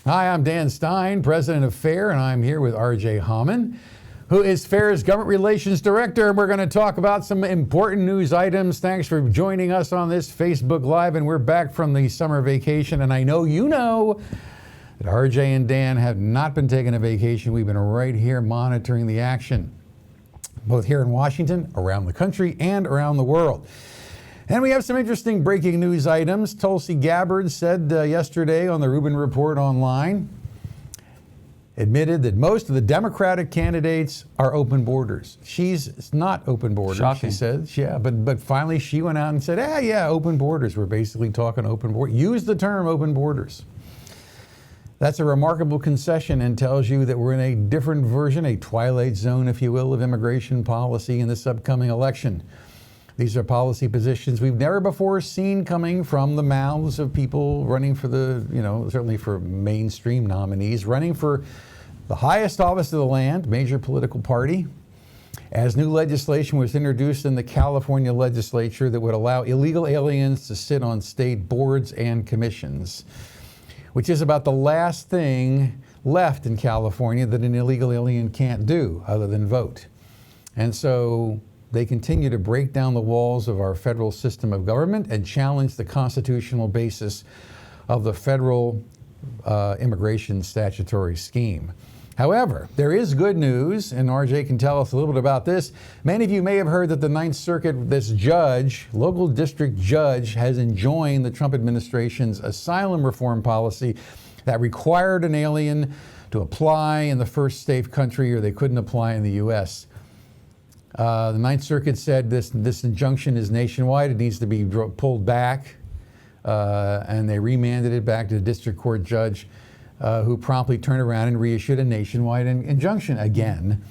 Hi, I'm Dan Stein, president of FAIR, and I'm here with RJ Hauman, who is FAIR's Government Relations Director. And we're going to talk about some important news items. Thanks for joining us on this Facebook Live. And we're back from the summer vacation. And I know you know that RJ and Dan have not been taking a vacation. We've been right here monitoring the action, both here in Washington, around the country, and around the world. And we have some interesting breaking news items. Tulsi Gabbard said yesterday on the Rubin Report online, admitted that most of the Democratic candidates are open borders. She's not open borders, Shocking. She says. Yeah, but finally she went out and said, yeah, open borders. We're basically talking open borders. Use the term open borders. That's a remarkable concession and tells you that we're in a different version, a twilight zone, if you will, of immigration policy in this upcoming election. These are policy positions we've never before seen coming from the mouths of people running for the, certainly for mainstream nominees, running for the highest office of the land, major political party, as new legislation was introduced in the California legislature that would allow illegal aliens to sit on state boards and commissions, which is about the last thing left in California that an illegal alien can't do other than vote. And so they continue to break down the walls of our federal system of government and challenge the constitutional basis of the federal immigration statutory scheme. However, there is good news, and RJ can tell us a little bit about this. Many of you may have heard that the Ninth Circuit, this judge, local district judge, has enjoined the Trump administration's asylum reform policy that required an alien to apply in the first safe country or they couldn't apply in the U.S. The Ninth Circuit said this injunction is nationwide. It needs to be pulled back, and they remanded it back to the district court judge, who promptly turned around and reissued a nationwide injunction again.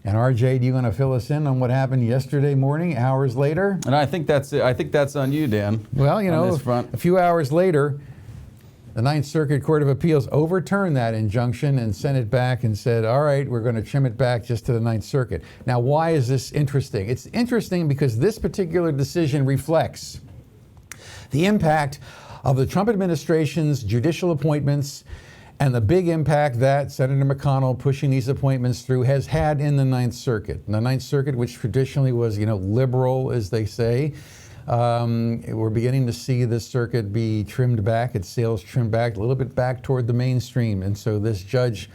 And RJ, do you want to fill us in on what happened yesterday morning, hours later? And I think that's on you, Dan. Well, a few hours later, the Ninth Circuit Court of Appeals overturned that injunction and sent it back and said, all right, we're going to trim it back just to the Ninth Circuit. Now, why is this interesting? It's interesting because this particular decision reflects the impact of the Trump administration's judicial appointments and the big impact that Senator McConnell pushing these appointments through has had in the Ninth Circuit. And the Ninth Circuit, which traditionally was, liberal, as they say, we're beginning to see this circuit be trimmed back, its sails trimmed back, a little bit back toward the mainstream. And so this judge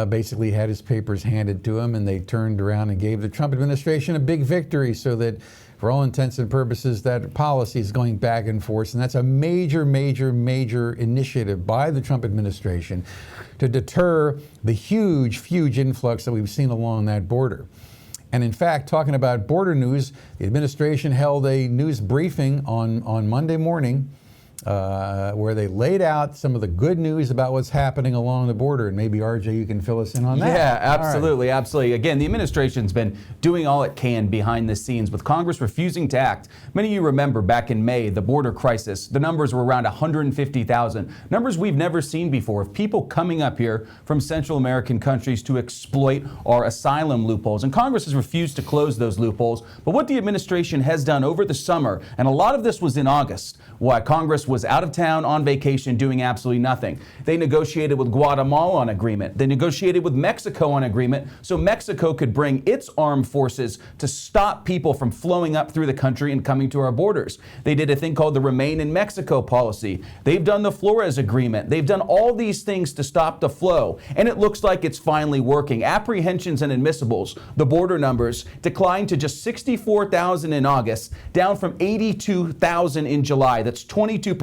basically had his papers handed to him, and they turned around and gave the Trump administration a big victory so that for all intents and purposes, that policy is going back and forth. And that's a major, major, major initiative by the Trump administration to deter the huge influx that we've seen along that border. And in fact, talking about border news, the administration held a news briefing on Monday morning where they laid out some of the good news about what's happening along the border. And maybe, RJ, you can fill us in on that. Yeah, absolutely, right. Absolutely. Again, the administration's been doing all it can behind the scenes with Congress refusing to act. Many of you remember back in May, the border crisis, the numbers were around 150,000. Numbers we've never seen before of people coming up here from Central American countries to exploit our asylum loopholes. And Congress has refused to close those loopholes. But what the administration has done over the summer, and a lot of this was in August, why Congress was out of town on vacation doing absolutely nothing. They negotiated with Guatemala on agreement. They negotiated with Mexico on agreement so Mexico could bring its armed forces to stop people from flowing up through the country and coming to our borders. They did a thing called the Remain in Mexico policy. They've done the Flores agreement. They've done all these things to stop the flow, and it looks like it's finally working. Apprehensions and admissibles, the border numbers, declined to just 64,000 in August, down from 82,000 in July. That's 22%.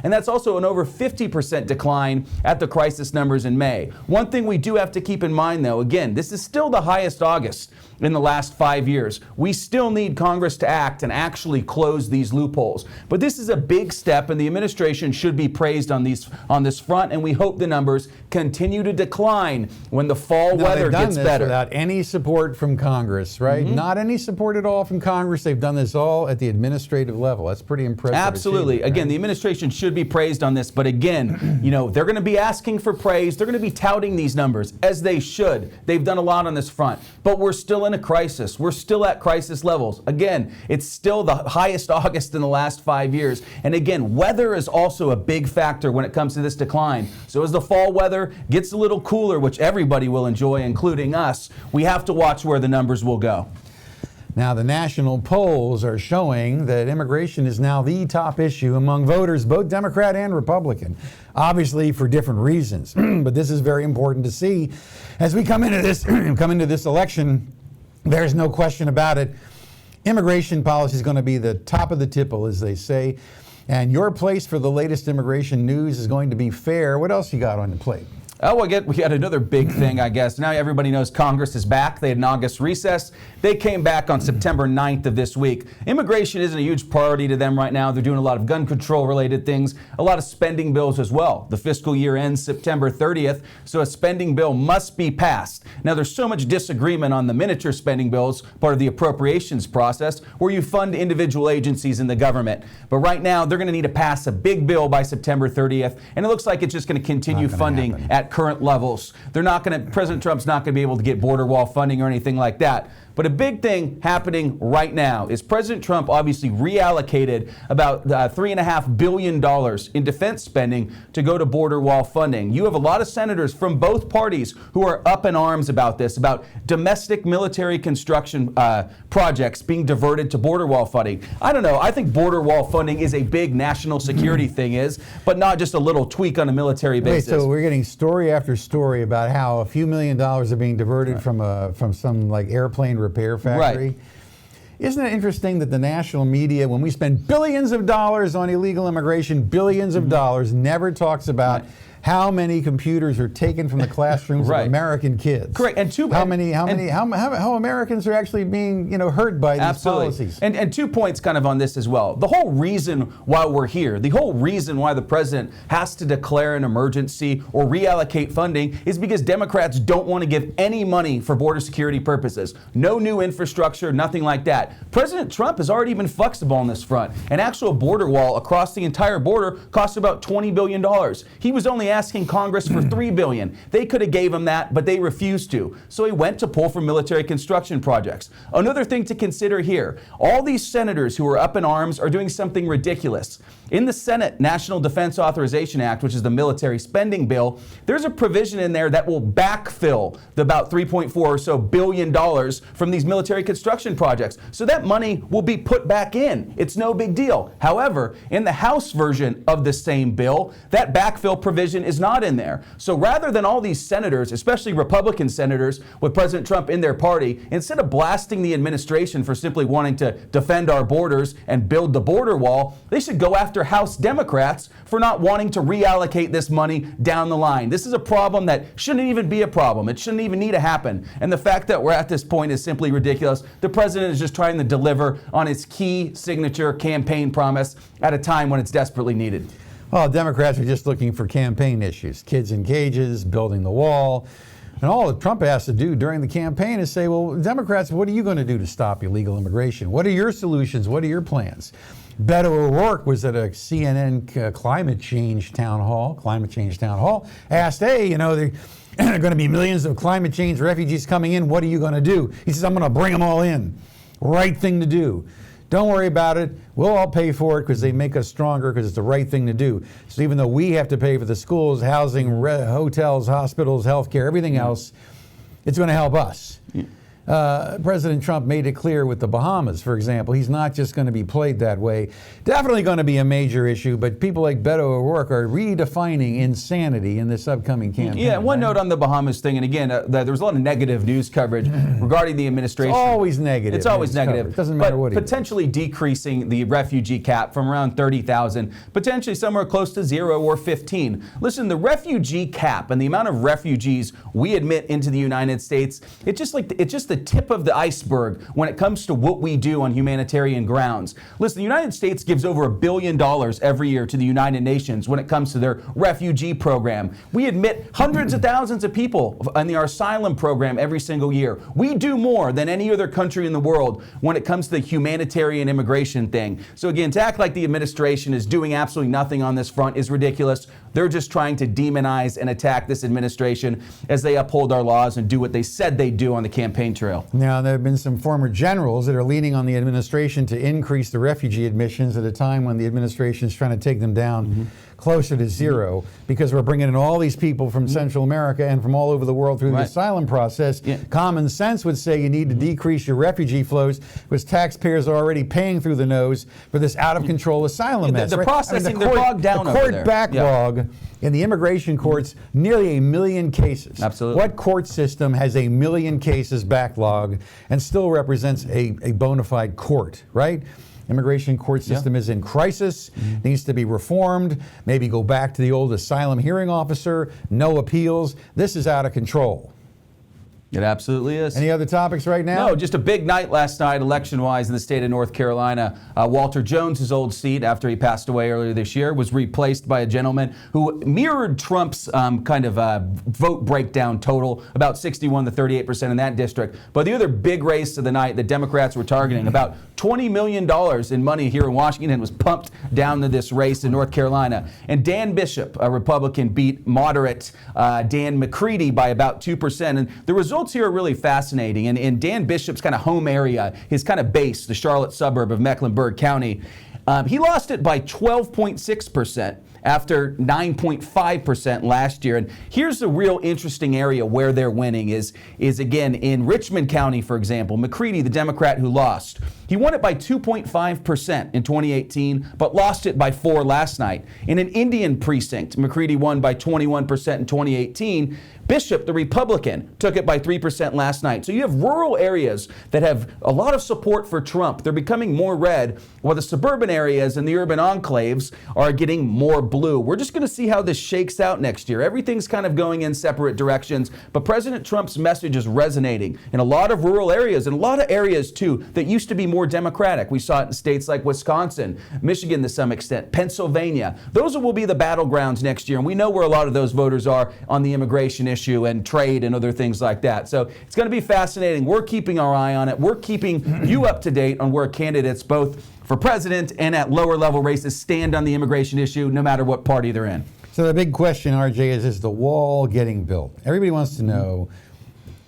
And that's also an over 50% decline at the crisis numbers in May. One thing we do have to keep in mind, though, again, this is still the highest August in the last 5 years. We still need Congress to act and actually close these loopholes. But this is a big step, and the administration should be praised on this front, and we hope the numbers continue to decline when the fall weather they've done gets this better. without any support from Congress, right? Not any support at all from Congress. They've done this all at the administrative level. That's pretty impressive. Absolutely. achievement, Again, right? the administration should be praised on this, but again, they're going to be asking for praise. They're going to be touting these numbers, as they should. They've done a lot on this front, but we're still in a crisis. We're still at crisis levels. Again, it's still the highest August in the last 5 years. And again, weather is also a big factor when it comes to this decline. So as the fall weather gets a little cooler, which everybody will enjoy, including us, we have to watch where the numbers will go. Now, the national polls are showing that immigration is now the top issue among voters, both Democrat and Republican, obviously for different reasons. But this is very important to see as we come into this election. There's no question about it. Immigration policy is going to be the top of the tipple, as they say. And your place for the latest immigration news is going to be fair. What else you got on the plate? Oh, we got another big thing, I guess. Now everybody knows Congress is back. They had an August recess. They came back on September 9th of this week. Immigration isn't a huge priority to them right now. They're doing a lot of gun control related things, a lot of spending bills as well. The fiscal year ends September 30th, so a spending bill must be passed. Now there's so much disagreement on the miniature spending bills, part of the appropriations process, where you fund individual agencies in the government. But right now, they're going to need to pass a big bill by September 30th, and it looks like it's just going to continue funding at current levels. President Trump's not going to be able to get border wall funding or anything like that. But a big thing happening right now is President Trump obviously reallocated about $3.5 billion in defense spending to go to border wall funding. You have a lot of senators from both parties who are up in arms about this, about domestic military construction projects being diverted to border wall funding. I don't know. I think border wall funding is a big national security thing, but not just a little tweak on a military basis. Wait, so we're getting story after story about how a few $1 million are being diverted from some like airplane repair factory. Right. Isn't it interesting that the national media, when we spend billions of dollars on illegal immigration, billions of dollars, never talks about how many computers are taken from the classrooms of American kids? Correct. And how Americans are actually being hurt by these policies? And 2 points kind of on this as well. The whole reason why we're here, the whole reason why the president has to declare an emergency or reallocate funding is because Democrats don't want to give any money for border security purposes. No new infrastructure, nothing like that. President Trump has already been flexible on this front. An actual border wall across the entire border costs about $20 billion. He was only asking Congress for $3 billion. They could have gave him that, but they refused to. So he went to pull for military construction projects. Another thing to consider here, all these senators who are up in arms are doing something ridiculous. In the Senate National Defense Authorization Act, which is the military spending bill, there's a provision in there that will backfill the about $3.4 or so billion from these military construction projects. So that money will be put back in. It's no big deal. However, in the House version of the same bill, that backfill provision is not in there. So rather than all these senators, especially Republican senators with President Trump in their party, instead of blasting the administration for simply wanting to defend our borders and build the border wall, they should go after House Democrats for not wanting to reallocate this money down the line. This is a problem that shouldn't even be a problem. It shouldn't even need to happen. And the fact that we're at this point is simply ridiculous. The president is just trying to deliver on his key signature campaign promise at a time when it's desperately needed. Well, Democrats are just looking for campaign issues, kids in cages, building the wall. And all that Trump has to do during the campaign is say, well, Democrats, what are you going to do to stop illegal immigration? What are your solutions? What are your plans? Beto O'Rourke was at a CNN climate change town hall, asked, hey, there are going to be millions of climate change refugees coming in. What are you going to do? He says, I'm going to bring them all in. Right thing to do. Don't worry about it. We'll all pay for it because they make us stronger because it's the right thing to do. So even though we have to pay for the schools, housing, hotels, hospitals, healthcare, everything else, it's going to help us. President Trump made it clear with the Bahamas, for example. He's not just going to be played that way. Definitely going to be a major issue, but people like Beto O'Rourke are redefining insanity in this upcoming campaign. Yeah, one note on the Bahamas thing, and again, there was a lot of negative news coverage regarding the administration. It's always negative. It's always negative. It doesn't matter what it is. Potentially decreasing the refugee cap from around 30,000, potentially somewhere close to 0 or 15. Listen, the refugee cap and the amount of refugees we admit into the United States, it's just the tip of the iceberg when it comes to what we do on humanitarian grounds. Listen, the United States gives over $1 billion every year to the United Nations when it comes to their refugee program. We admit hundreds of thousands of people in our asylum program every single year. We do more than any other country in the world when it comes to the humanitarian immigration thing. So again, to act like the administration is doing absolutely nothing on this front is ridiculous. They're just trying to demonize and attack this administration as they uphold our laws and do what they said they'd do on the campaign trail. Now, there have been some former generals that are leaning on the administration to increase the refugee admissions at a time when the administration is trying to take them down closer to zero, because we're bringing in all these people from Central America and from all over the world through the asylum process. Common sense would say you need to decrease your refugee flows because taxpayers are already paying through the nose for this out-of-control asylum mess. The processing, they're bogged down over there. The court backlog in the immigration courts, nearly 1 million cases. Absolutely. What court system has 1 million cases backlog and still represents a bona fide court, right? Immigration court system is in crisis, needs to be reformed, maybe go back to the old asylum hearing officer, no appeals. This is out of control. It absolutely is. Any other topics right now? No, just a big night last night, election-wise, in the state of North Carolina. Walter Jones's old seat, after he passed away earlier this year, was replaced by a gentleman who mirrored Trump's vote breakdown total, about 61 to 38% in that district. But the other big race of the night, the Democrats were targeting about $20 million in money here in Washington was pumped down to this race in North Carolina. And Dan Bishop, a Republican, beat moderate Dan McCready by about 2%. And the results here are really fascinating. And in Dan Bishop's kind of home area, his kind of base, the Charlotte suburb of Mecklenburg County, he lost it by 12.6%. after 9.5% last year. And here's the real interesting area where they're winning is again in Richmond County, for example. McCready, the Democrat who lost, he won it by 2.5% in 2018, but lost it by 4 last night. In an Indian precinct, McCready won by 21% in 2018. Bishop, the Republican, took it by 3% last night. So you have rural areas that have a lot of support for Trump. They're becoming more red, while the suburban areas and the urban enclaves are getting more blue. We're just going to see how this shakes out next year. Everything's kind of going in separate directions, but President Trump's message is resonating in a lot of rural areas and a lot of areas, too, that used to be more Democratic. We saw it in states like Wisconsin, Michigan to some extent, Pennsylvania. Those will be the battlegrounds next year, and we know where a lot of those voters are on the immigration issue and trade and other things like that. So it's going to be fascinating. We're keeping our eye on it. We're keeping you up to date on where candidates, both for president and at lower level races, stand on the immigration issue, no matter what party they're in. So the big question, RJ, is the wall getting built? Everybody wants to know,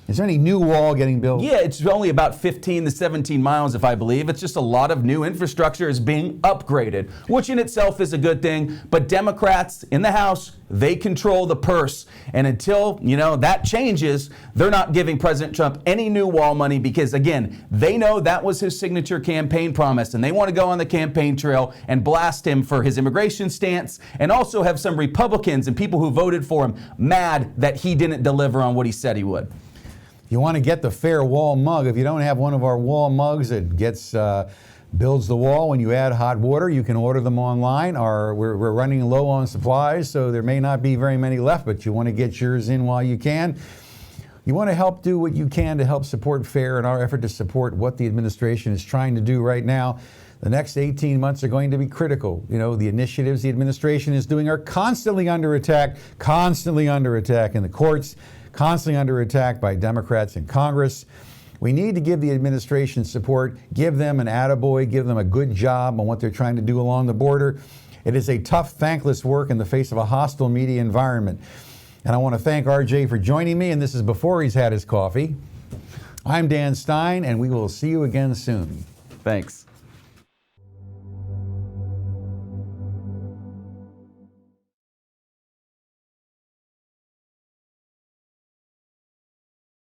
is there any new wall getting built? Yeah, it's only about 15 to 17 miles, if I believe. It's just a lot of new infrastructure is being upgraded, which in itself is a good thing. But Democrats in the House, they control the purse. And until, that changes, they're not giving President Trump any new wall money because, again, they know that was his signature campaign promise. And they want to go on the campaign trail and blast him for his immigration stance and also have some Republicans and people who voted for him mad that he didn't deliver on what he said he would. You want to get the fair wall mug. If you don't have one of our wall mugs that builds the wall when you add hot water, you can order them online. We're running low on supplies, so there may not be very many left, but you want to get yours in while you can. You want to help do what you can to help support FAIR in our effort to support what the administration is trying to do right now. The next 18 months are going to be critical. The initiatives the administration is doing are constantly under attack in the courts, constantly under attack by Democrats in Congress. We need to give the administration support, give them an attaboy, give them a good job on what they're trying to do along the border. It is a tough, thankless work in the face of a hostile media environment. And I want to thank RJ for joining me, and this is before he's had his coffee. I'm Dan Stein, and we will see you again soon. Thanks.